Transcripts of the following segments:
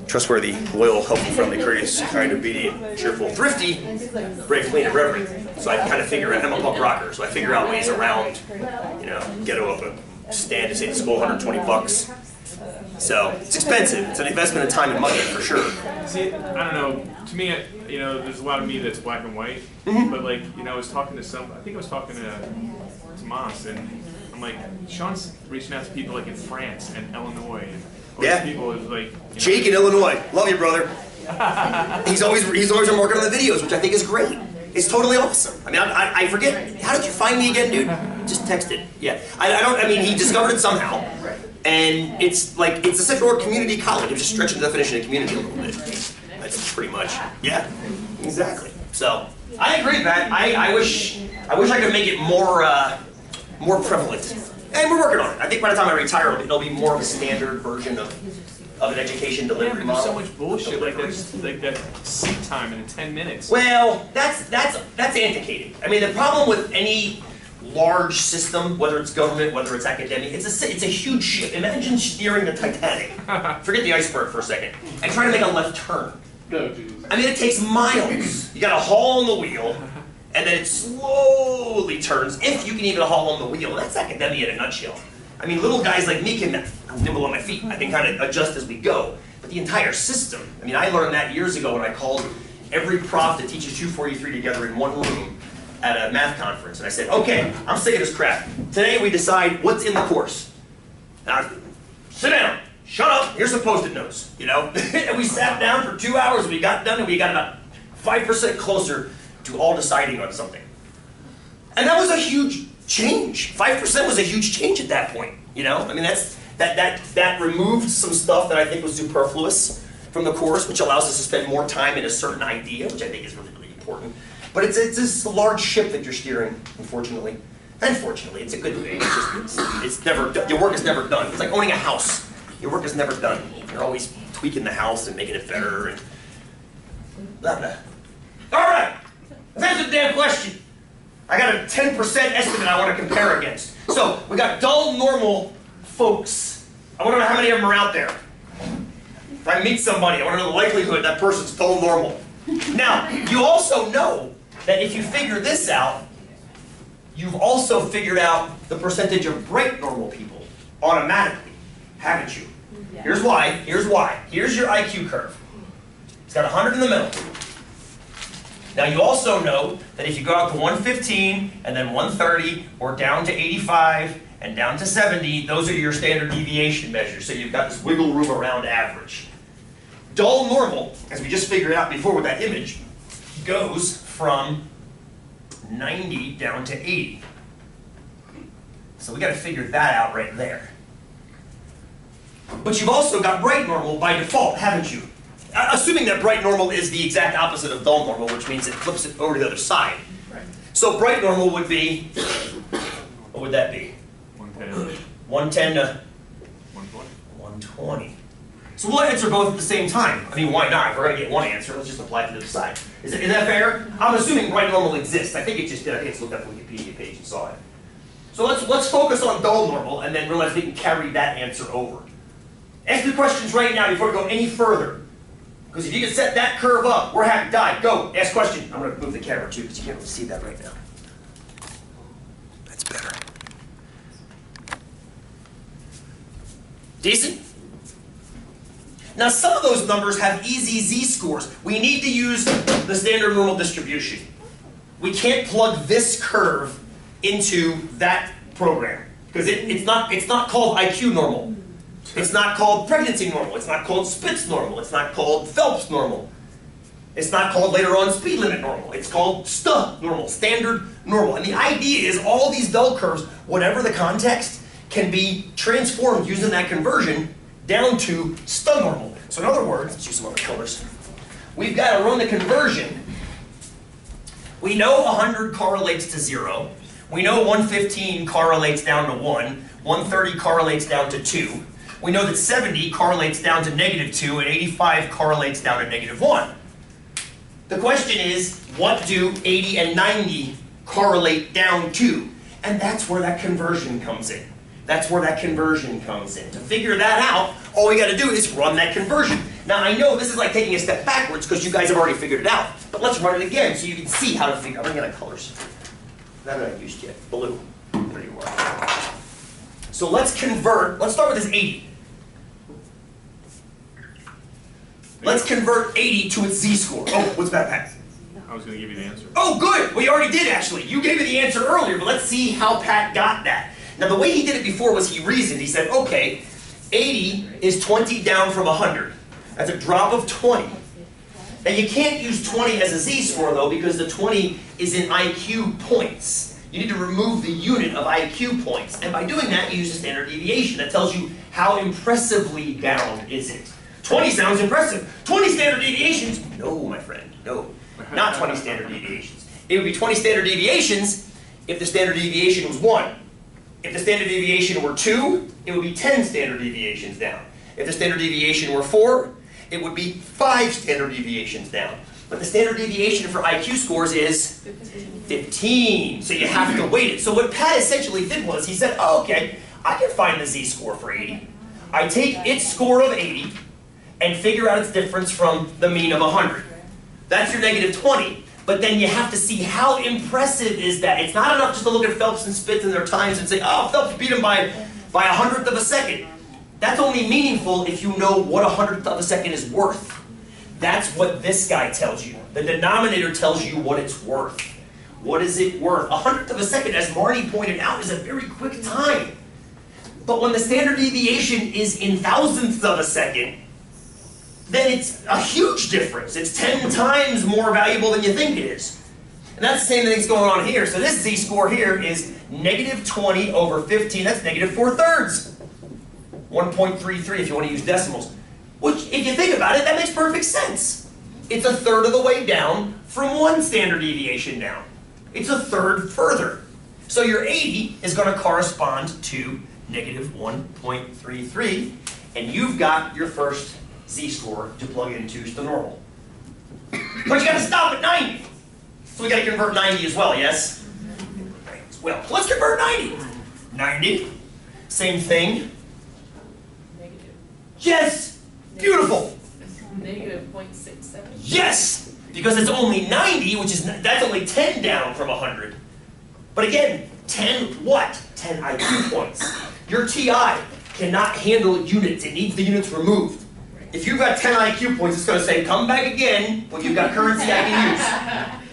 trustworthy, loyal, helpful, friendly, courteous, kind, obedient, cheerful, thrifty, brave, clean, and reverent. So I kind of figure out, I'm a punk rocker, so I figure out ways around, ghetto up a stand to say to school, $120. So it's expensive. It's an investment of time and money for sure. See, I don't know. To me, there's a lot of me that's black and white. But like, I was talking to I think I was talking to Moss, and I'm like, Sean's reaching out to people like in France and Illinois, and all these people is like. Jake in Illinois, love you, brother. he's always been working on the videos, which I think is great. It's totally awesome. I mean, I forget. How did you find me again, dude? Just texted. Yeah. I mean, he discovered it somehow. And it's like, it's a Central Oregon community college. I'm just stretching the definition of community a little bit. That's pretty much, yeah, exactly. So, I agree, Pat. I wish I could make it more prevalent. And we're working on it. I think by the time I retire, it'll be more of a standard version of an education delivery model. There's so much bullshit like that seat time in 10 minutes. Well, that's antiquated. I mean, the problem with any large system, whether it's government, whether it's academic, it's a huge ship. Imagine steering the Titanic. Forget the iceberg for a second, and try to make a left turn. I mean, it takes miles. You got to haul on the wheel, and then it slowly turns, if you can even haul on the wheel. That's academia in a nutshell. I mean, little guys like me can nimble on my feet. I can kind of adjust as we go. But the entire system, I mean, I learned that years ago when I called every prof that teaches 243 together in one room at a math conference. And I said, okay, I'm sick of this crap. Today we decide what's in the course. Now, sit down. Shut up. Here's some Post-it notes, And we sat down for 2 hours, and we got done, and we got about 5% closer to all deciding on something. And that was a huge change. 5% was a huge change at that point, I mean, that removed some stuff that I think was superfluous from the course, which allows us to spend more time in a certain idea, which I think is really, really important. But it's this large ship that you're steering, unfortunately. Unfortunately, it's a good thing. It's never done. Your work is never done. It's like owning a house. Your work is never done. You're always tweaking the house and making it better and blah, blah. All right, that's the damn question. I got a 10% estimate I want to compare against. So we got dull, normal folks. I want to know how many of them are out there. If I meet somebody, I want to know the likelihood that person's dull, normal. Now, you also know that if you figure this out, you've also figured out the percentage of bright, normal people automatically, haven't you? Yeah. Here's why. Here's why. Here's your IQ curve. It's got 100 in the middle. Now you also know that if you go out to 115 and then 130 or down to 85 and down to 70, those are your standard deviation measures. So you've got this wiggle room around average. Dull normal, as we just figured out before with that image, goes from 90 down to 80. So we got to figure that out right there. But you've also got bright normal by default, haven't you? Assuming that bright normal is the exact opposite of dull normal, which means it flips it over to the other side. Right. So bright normal would be, what would that be? 110. 110 to 120. 120. So we'll answer both at the same time. I mean, why not? If we're going to get one answer, let's just apply it to the other side. Is that fair? I'm assuming bright normal exists. I think it just did. I think it's looked up on the Wikipedia page and saw it. So let's focus on dull normal and then realize we can carry that answer over. Ask the questions right now before we go any further. Because if you can set that curve up, we're happy to die. Go, ask question. I'm going to move the camera too because you can't really see that right now. That's better. Decent? Now some of those numbers have easy z-scores. We need to use the standard normal distribution. We can't plug this curve into that program because it's not called IQ normal. It's not called pregnancy normal. It's not called Spitz normal. It's not called Phelps normal. It's not called later on speed limit normal. It's called STA normal, standard normal. And the idea is all these bell curves, whatever the context, can be transformed using that conversion down to STA normal. So in other words, let's use some other colors. We've got to run the conversion. We know 100 correlates to 0. We know 115 correlates down to 1. 130 correlates down to 2. We know that 70 correlates down to -2 and 85 correlates down to -1. The question is, what do 80 and 90 correlate down to? And that's where that conversion comes in. That's where that conversion comes in. To figure that out, all we got to do is run that conversion. Now I know this is like taking a step backwards because you guys have already figured it out, but let's run it again so you can see how to figure. I'm running out of colors. That haven't I used yet. Blue. There you are. So let's convert. Let's start with this 80. Let's convert 80 to its z-score. Oh, what's that, Pat? I was going to give you the answer. Oh, good. We already did, actually. You gave me the answer earlier, but let's see how Pat got that. Now, the way he did it before was he reasoned. He said, okay, 80 is 20 down from 100. That's a drop of 20. And you can't use 20 as a z-score, though, because the 20 is in IQ points. You need to remove the unit of IQ points. And by doing that, you use the standard deviation. That tells you how impressively down is it. 20 sounds impressive. 20 standard deviations? No, my friend, no. Not 20 standard deviations. It would be 20 standard deviations if the standard deviation was 1. If the standard deviation were 2, it would be 10 standard deviations down. If the standard deviation were 4, it would be 5 standard deviations down. But the standard deviation for IQ scores is 15. So you have to weight it. So what Pat essentially did was he said, oh, okay, I can find the z-score for 80. I take its score of 80 and figure out its difference from the mean of 100. That's your negative 20. But then you have to see how impressive is that. It's not enough just to look at Phelps and Spitz and their times and say, oh, Phelps beat him by a hundredth of a second. That's only meaningful if you know what a hundredth of a second is worth. That's what this guy tells you. The denominator tells you what it's worth. What is it worth? A hundredth of a second, as Marnie pointed out, is a very quick time. But when the standard deviation is in thousandths of a second, then it's a huge difference. It's 10 times more valuable than you think it is. And that's the same thing that's going on here. So this z-score here is negative 20 over 15. That's negative 4/3. 1.33 if you want to use decimals. Which, if you think about it, that makes perfect sense. It's a third of the way down from 1 standard deviation down. It's a third further. So your 80 is going to correspond to negative 1.33. And you've got your first z-score to plug into the normal. But you got to stop at 90. So we got to convert 90 as well, yes? Well, let's convert 90. 90, same thing. Negative. Yes! Beautiful! Negative 0.67. Yes! Because it's only 90, which is, that's only 10 down from 100. But again, 10 what? 10 IQ points. Your TI cannot handle units. It needs the units removed. If you've got 10 IQ points, it's going to say, come back again when you've got currency I can use.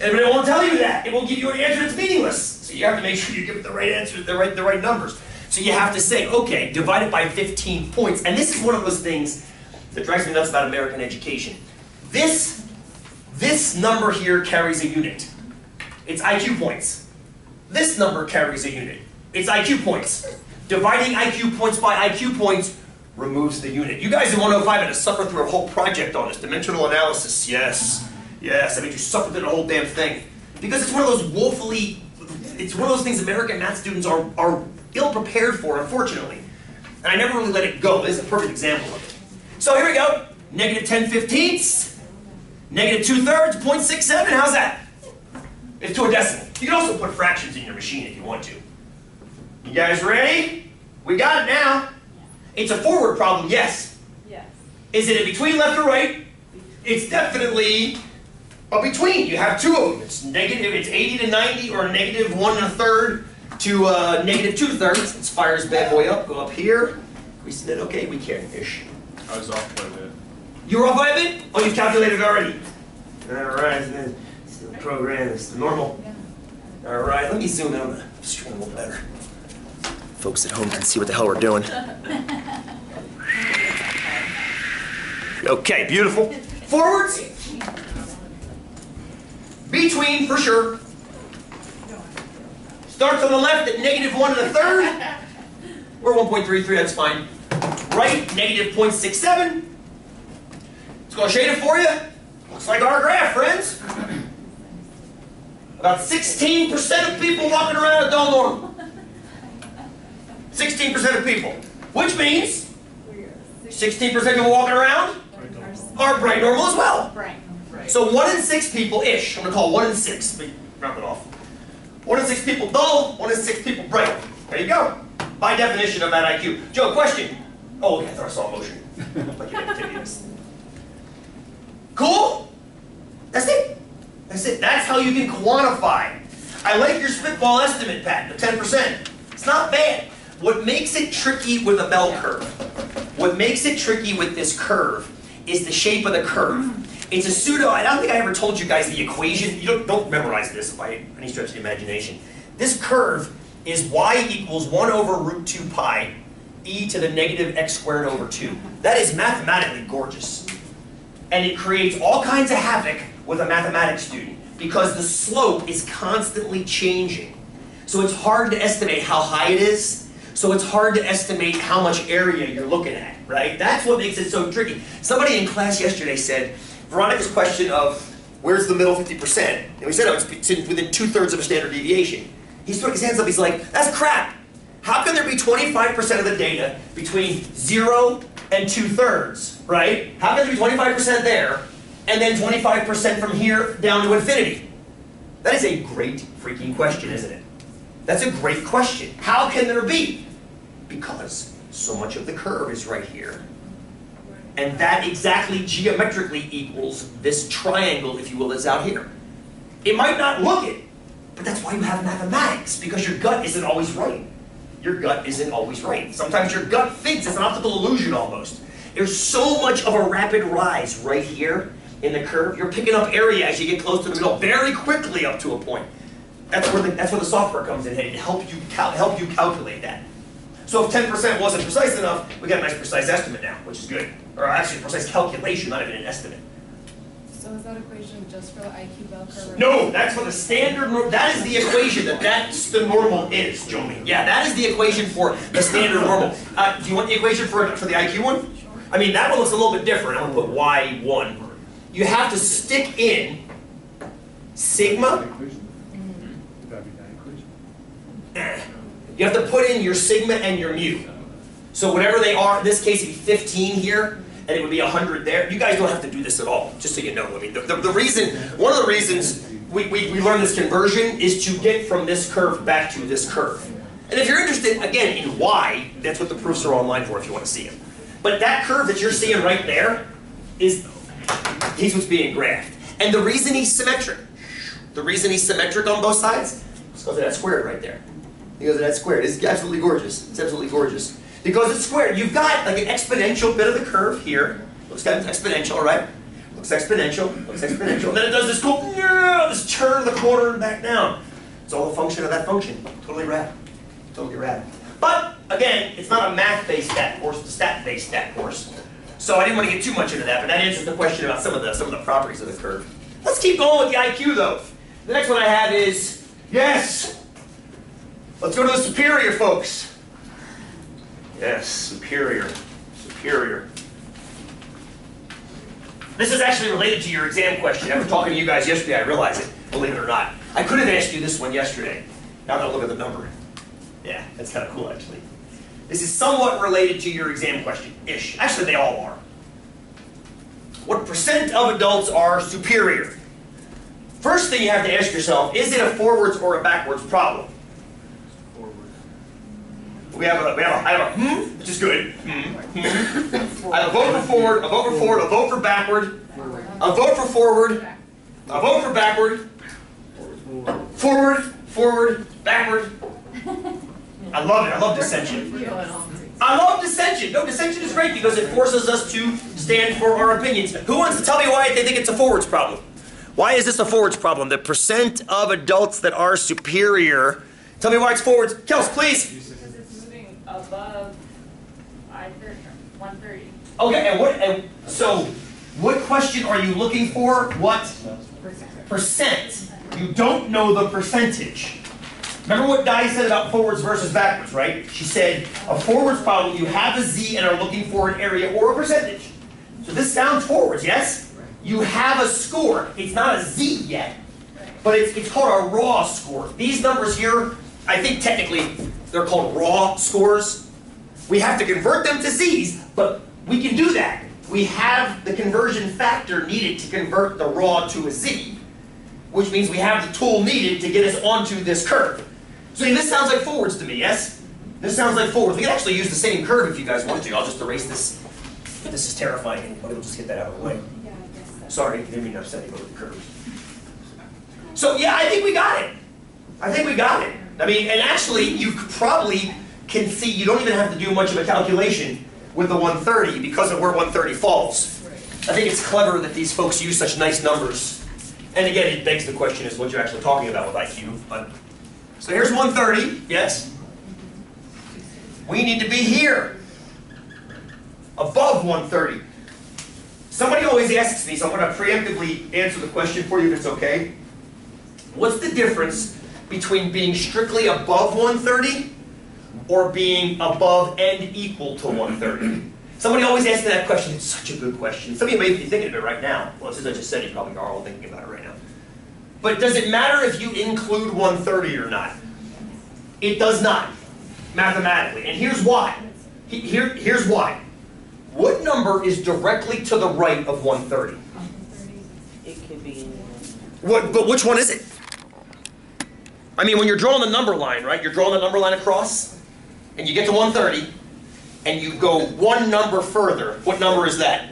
And it won't tell you that. It won't give you an answer that's meaningless. So you have to make sure you give it the right answer, the right numbers. So you have to say, okay, divide it by 15 points. And this is one of those things that drives me nuts about American education. This number here carries a unit. It's IQ points. This number carries a unit. It's IQ points. Dividing IQ points by IQ points removes the unit. You guys in 105 had to suffer through a whole project on this. Dimensional analysis, yes. Yes, I made you suffer through the whole damn thing. Because it's one of those woefully, it's one of those things American math students are ill-prepared for, unfortunately. And I never really let it go. This is a perfect example of it. So here we go. Negative 10/15, negative 2/3, 0.67. How's that? It's to a decimal. You can also put fractions in your machine if you want to. You guys ready? We got it now. It's a forward problem, yes. Yes. Is it a between left or right? It's definitely a between. You have two of them. It's negative, it's 80 to 90, or negative 1 1/3 to negative 2/3. Let's fire this bad boy up, go up here. We said, okay, we can-ish. I was off by a bit. You were off by a bit? Oh, you've calculated already. All right, it's the program, it's the normal. All right, let me zoom in on the screen a little better. Folks at home can see what the hell we're doing. Okay, beautiful. Forwards. Between, for sure. Starts on the left at negative 1 1/3. Or 1.33, that's fine. Right, negative 0.67. Let's go shade it for you. Looks like our graph, friends. About 16% of people walking around at dull normal. 16% of people. Which means 16% of people walking around are bright normal as well. Right. So 1 in 6 people-ish. I'm going to call 1 in 6. Let me round it off. 1 in 6 people dull, 1 in 6 people bright. There you go. By definition of that IQ. Joe, question. Oh, okay, I thought I saw a motion. Like you activities. Cool? That's it. That's it. That's how you can quantify. I like your spitball estimate, Pat, the 10%. It's not bad. What makes it tricky with a bell curve, what makes it tricky with this curve is the shape of the curve. It's a pseudo, I don't think I ever told you guys the equation. You don't memorize this by any stretch of the imagination. This curve is y equals 1 over root 2 pi e to the negative x squared over 2. That is mathematically gorgeous. And it creates all kinds of havoc with a mathematics student because the slope is constantly changing. So it's hard to estimate how high it is. So it's hard to estimate how much area you're looking at, right? That's what makes it so tricky. Somebody in class yesterday said, Veronica's question of where's the middle 50%? And we said, oh, it's within 2/3 of a standard deviation. He stuck his hands up, he's like, that's crap. How can there be 25% of the data between 0 and 2/3, right? How can there be 25% there, and then 25% from here down to infinity? That is a great freaking question, isn't it? That's a great question. How can there be? Because so much of the curve is right here. And that exactly geometrically equals this triangle, if you will, that's out here. It might not look it, but that's why you have mathematics, because your gut isn't always right. Your gut isn't always right. Sometimes your gut thinks it's an optical illusion almost. There's so much of a rapid rise right here in the curve. You're picking up area as you get close to the middle very quickly up to a point. That's where the software comes in to help you calculate that. So if 10% wasn't precise enough, we got a nice precise estimate now, which is good. Or actually a precise calculation, not even an estimate. So is that equation just for the IQ bell curve? No, that's for the standard, that is the equation that's the normal is, Jomi. Yeah, that is the equation for the standard normal. Do you want the equation for the IQ one? I mean, that one looks a little bit different. I'm going to put Y1. You have to stick in sigma. You have to put in your sigma and your mu. So whatever they are, in this case it'd be 15 here, and it would be 100 there. You guys don't have to do this at all, just so you know. I mean, the reason, one of the reasons we learn this conversion is to get from this curve back to this curve. And if you're interested, again, in Y, that's what the proofs are online for if you want to see them. But that curve that you're seeing right there he's what's being graphed. And the reason he's symmetric on both sides is because of that squared right there. Because of that squared. It's absolutely gorgeous. It's absolutely gorgeous. Because it's squared. You've got like an exponential bit of the curve here. Looks kind of exponential, right? Looks exponential. Looks exponential. And then it does this cool, this turn of the corner and back down. It's all a function of that function. Totally rad. Totally rad. But again, it's not a math-based stat course. It's a stat-based stat course. So I didn't want to get too much into that, but that answers the question about some of the properties of the curve. Let's keep going with the IQ though. The next one I have is, yes! Let's go to the superior, folks. Yes, superior. Superior. This is actually related to your exam question. After talking to you guys yesterday, I realized it, believe it or not. I could have asked you this one yesterday. Now that I look at the number. Yeah, that's kind of cool, actually. This is somewhat related to your exam question-ish. Actually, they all are. What percent of adults are superior? First thing you have to ask yourself, is it a forwards or a backwards problem? I have a which is good. I have a vote for forward, a vote for forward, a vote for backward, a vote for forward, a vote for backward, forward, forward, backward. I love it. I love dissension. I love dissension. No, dissension is great because it forces us to stand for our opinions. Who wants to tell me why they think it's a forwards problem? Why is this a forwards problem? The percent of adults that are superior. Tell me why it's forwards. Kels, please. Because it's moving above 130. Okay, and so what question are you looking for? What percent? You don't know the percentage. Remember what Di said about forwards versus backwards, right? She said a forwards problem, you have a z and are looking for an area or a percentage. So this sounds forwards, yes? You have a score. It's not a z yet, but it's called a raw score. These numbers here, I think technically they're called raw scores. We have to convert them to z's, but we can do that. We have the conversion factor needed to convert the raw to a z, which means we have the tool needed to get us onto this curve. So this sounds like forwards to me, yes? This sounds like forwards. We can actually use the same curve if you guys want to. I'll just erase this. This is terrifying, but we'll just get that out of the way. Sorry, didn't mean to upset you with the curves. So yeah, I think we got it. I think we got it. I mean, and actually, you probably can see you don't even have to do much of a calculation with the 130 because of where 130 falls. I think it's clever that these folks use such nice numbers. And again, it begs the question is what you're actually talking about with IQ. But so here's 130, yes? We need to be here, above 130. Somebody always asks me, so I'm going to preemptively answer the question for you if it's okay. What's the difference between being strictly above 130 or being above and equal to 130? Somebody always asks me that question. It's such a good question. Some of you may be thinking of it right now. Well, since I just said it, you probably are all thinking about it right now. But does it matter if you include 130 or not? It does not, mathematically. And here's why. Here's why. What number is directly to the right of 130? It could be. But which one is it? I mean, when you're drawing the number line, right? You're drawing the number line across, and you get to 130, and you go one number further. What number is that?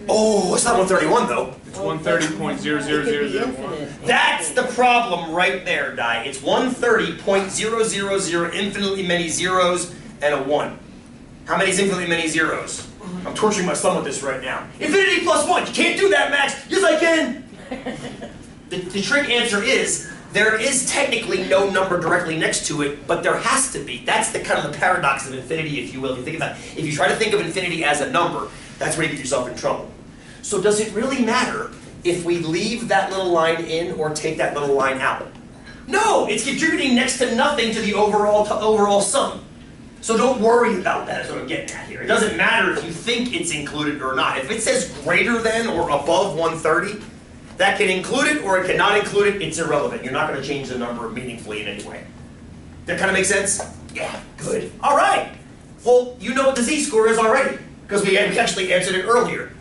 Oh, it's not 131 though. It's 130.00001. That's the problem right there, Di. It's 130.000, infinitely many zeros and a 1. How many is infinitely many zeros? I'm torturing my son with this right now. Infinity plus 1. You can't do that, Max. Yes, I can. The trick answer is there is technically no number directly next to it, but there has to be. That's the kind of the paradox of infinity, if you will. If you think about it, if you try to think of infinity as a number, that's where you get yourself in trouble. So does it really matter if we leave that little line in or take that little line out? No, it's contributing next to nothing to the overall sum. So don't worry about that, is what I'm getting at here. It doesn't matter if you think it's included or not. If it says greater than or above 130, that can include it or it cannot include it, it's irrelevant. You're not going to change the number meaningfully in any way. That kind of makes sense? Yeah, good. All right. Well, you know what the z-score is already, because we actually answered it earlier.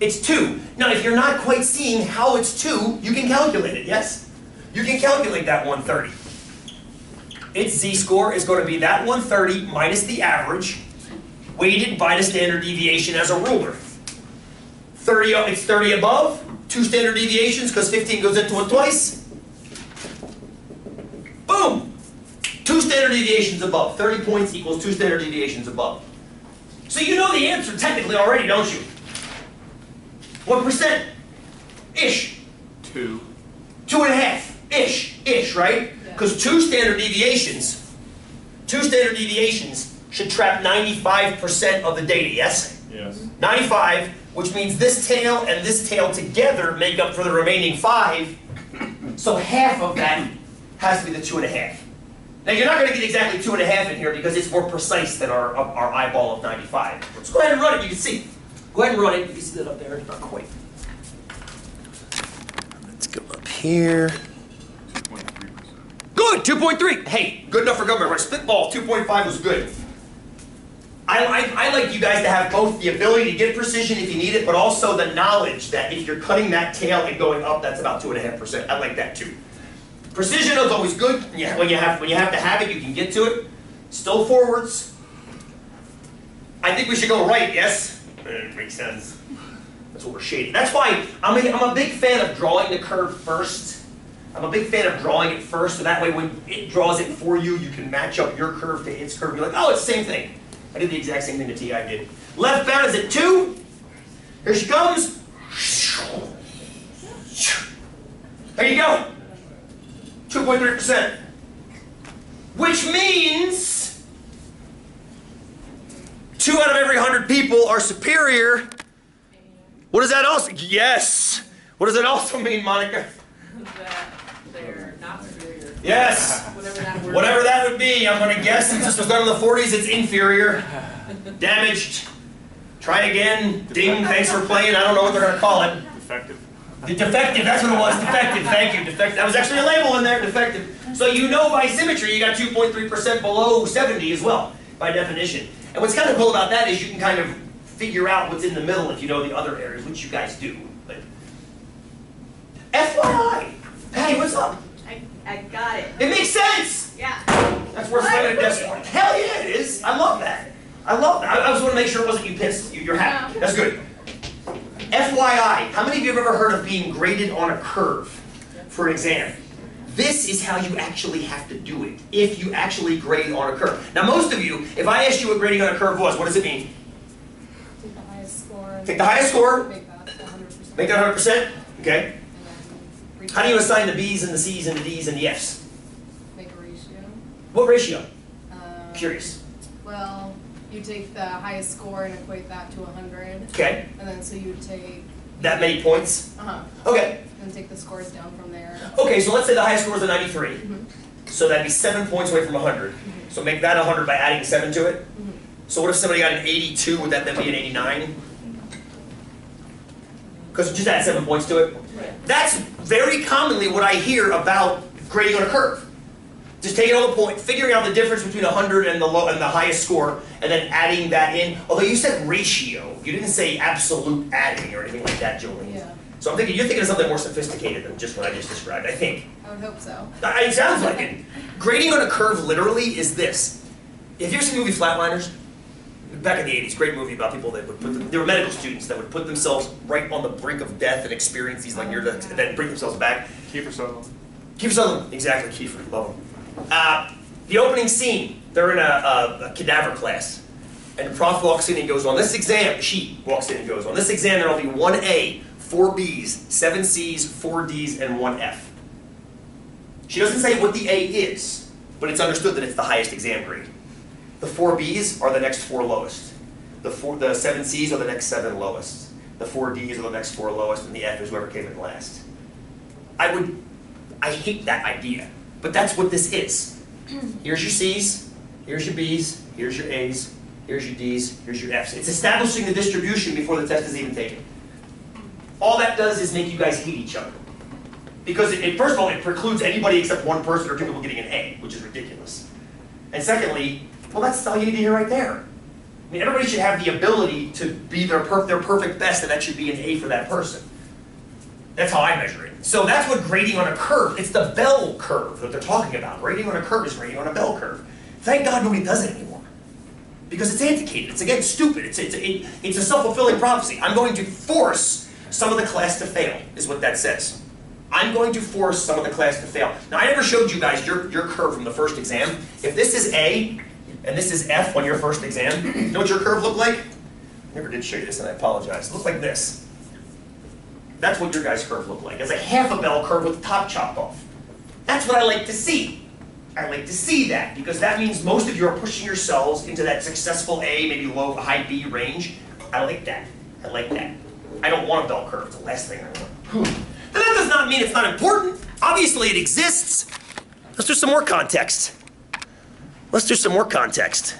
It's 2. Now, if you're not quite seeing how it's 2, you can calculate it, yes? You can calculate that 130. Its z-score is going to be that 130 minus the average, weighted by the standard deviation as a ruler. It's 30 above, 2 standard deviations, because 15 goes into it twice. Boom! 2 standard deviations above. 30 points equals 2 standard deviations above. So you know the answer technically already, don't you? What percent? Ish. 2. 2.5. Ish, right? Because 2 standard deviations should trap 95% of the data, yes? Yes. 95, which means this tail and this tail together make up for the remaining 5. So half of that has to be the 2.5. Now you're not going to get exactly 2.5 in here because it's more precise than our eyeball of 95. Let's go ahead and run it, you can see. Go ahead and run it, you can see that up there, not quite. Let's go up here. 2.3%. Good, 2.3. Hey, good enough for government. Our spitball 2.5 was good. I like you guys to have both the ability to get precision if you need it, but also the knowledge that if you're cutting that tail and going up, that's about 2.5%. I like that too. Precision is always good. Yeah, when you have to have it, you can get to it. Still forwards. I think we should go right. Yes, it makes sense. That's what we're shading. That's why I'm a big fan of drawing the curve first. I'm a big fan of drawing it first, so that way when it draws it for you, you can match up your curve to its curve. You're like, oh, it's the same thing. I did the exact same thing the TI did. Left bound is at 2. Here she comes. There you go. 2.3%. Which means 2 out of every 100 people are superior. What does that also? Yes. What does that also mean, Monica? That they're not superior. Yes. Whatever that word Whatever that would be, I'm going to guess since this was done in the 40s, it's inferior. Damaged. Try again. Ding, thanks for playing. I don't know what they're going to call it. Defective. Defective, that's what it was. Defective, thank you. Defective. That was actually a label in there, defective. So you know by symmetry you got 2.3% below 70 as well, by definition. And what's kind of cool about that is you can kind of figure out what's in the middle if you know the other areas, which you guys do. But FYI, Patty, what's up? I got it. It makes sense! Yeah. That's worth spending a desk on. Hell yeah, it is. I love that. I love that. I just want to make sure it wasn't you pissed. You're happy. That's good. FYI, how many of you have ever heard of being graded on a curve for an exam? This is how you actually have to do it, if you actually grade on a curve. Now most of you, if I asked you what grading on a curve was, what does it mean? Take the highest score. Take the highest score, Make that 100%. make that 100%, okay? And then How do you assign the B's and the C's and the D's and the F's? make a ratio. What ratio? Um, Curious. Well, you take the highest score and equate that to 100. Okay, And then so you take, that many points? Okay. and take the scores down from there. Okay, so let's say the highest score is a 93. Mhm. So that'd be 7 points away from 100. So make that 100 by adding 7 to it. Mhm. So what if somebody got an 82, would that then be an 89? Because just add 7 points to it. That's very commonly what I hear about grading on a curve. Just taking all the points, figuring out the difference between 100 and the low and the highest score, and then adding that in. Although you said ratio, you didn't say absolute adding or anything like that, Jolene. Yeah, So I'm thinking you're thinking of something more sophisticated than just what I just described. I think. I would hope so. It sounds like it. Grading on a curve literally is this. Have you ever seen the movie Flatliners? Back in the 80s, great movie about people that would they were medical students that would put themselves right on the brink of death and experience these like near death, and then bring themselves back. Kiefer Sutherland. Kiefer Sutherland, exactly, Kiefer, love him. The opening scene, they're in a cadaver class, and the prof walks in and goes, on this exam, she walks in and goes, on this exam there'll be 1 A, 4 B's, 7 C's, 4 D's, and 1 F. She doesn't say what the A is, but it's understood that it's the highest exam grade. The 4 B's are the next 4 lowest. The 7 C's are the next 7 lowest. The 4 D's are the next 4 lowest, and the F is whoever came in last. I hate that idea, but that's what this is. Here's your C's, here's your B's, here's your A's, here's your D's, here's your F's. It's establishing the distribution before the test is even taken. All that does is make you guys hate each other. Because first of all, it precludes anybody except one person or 2 people getting an A, which is ridiculous. And secondly, well, that's all you need to hear right there. I mean, everybody should have the ability to be their perfect best, and that should be an A for that person. That's how I measure it. So that's what grading on a curve, it's the bell curve that they're talking about. Grading on a curve is grading on a bell curve. Thank God nobody does it anymore. Because it's antiquated, it's again stupid, it's a self-fulfilling prophecy. I'm going to force some of the class to fail, is what that says. I'm going to force some of the class to fail. Now I never showed you guys your curve from the first exam. If this is A, and this is F on your first exam, you know what your curve looked like? I never did show you this, and I apologize. It looked like this. That's what your guys' curve looked like. It's a half a bell curve with the top chopped off. That's what I like to see. I like to see that, because that means most of you are pushing yourselves into that successful A, maybe low, high B range. I like that. I like that. I don't want a bell curve. It's the last thing I want. Now that does not mean it's not important. Obviously it exists. Let's do some more context. Let's do some more context.